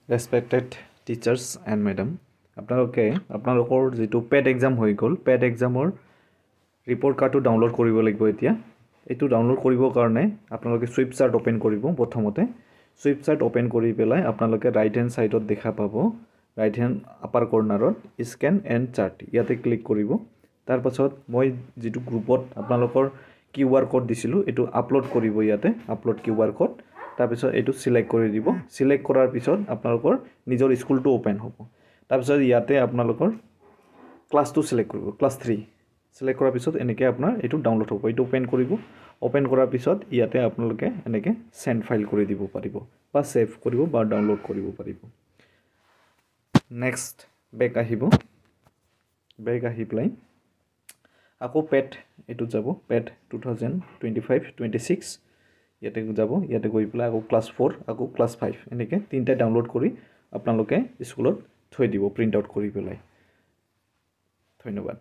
Respected teachers and madam, আপোনালোকে আপোনালোকৰ যেটো পেড এক্সাম হৈ গ'ল পেড এক্সামৰ ৰিপৰ্ট কাৰ্ডটো ডাউনলোড কৰিব লাগিব এতিয়া এইটো ডাউনলোড কৰিবৰ কাৰণে আপোনালোকে সুইফট চাৰ্ট ওপেন কৰিব প্ৰথমতে সুইফট চাৰ্ট ওপেন কৰি পেলাই আপোনালোকে ৰাইট হেণ্ড সাইডত দেখা পাব ৰাইট হেণ্ড আপাৰ কৰ্নাৰত স্ক্যান এণ্ড চাৰ্ট ইয়াতে ক্লিক কৰিব তাৰ পাছত মই যেটো গ্ৰুপত আপোনালোকৰ কিউআৰ কোড দিছিলো এটো আপলোড কৰিব ইয়াতে আপলোড কিউআৰ কোড তাৰ পিছত এটো সিলেক্ট কৰি দিব সিলেক্ট কৰাৰ পিছত আপোনালোকৰ নিজৰ স্কুলটো ওপেন হ'ব তাৰ পিছত ইয়াতে আপোনালোকৰ ক্লাসটো সিলেক্ট কৰিব ক্লাস 3 সিলেক্ট কৰাৰ পিছত এনেকৈ আপোনাৰ এটো ডাউনলোড হ'ব এটো ওপেন কৰিব ওপেন কৰাৰ পিছত ইয়াতে আপোনালোকে এনেকৈ সেন্ড ফাইল কৰি দিব পাৰিব বা সেভ কৰিব বা ডাউনলোড কৰিব পাৰিব নেক্সট বেক আহিব বেক আহি প্লাই আকৌ পেট এটো যাব পেট 2025-26 ইয়াতে যাব ইয়াতে গৈ পেলাই আকৌ ক্লাস 4 আকৌ ক্লাস 5 এনেকৈ তিনটা ডাউনলোড কৰি আপোনালোকে স্কুলত থৈ দিব প্ৰিন্ট আউট কৰি পেলাই ধন্যবাদ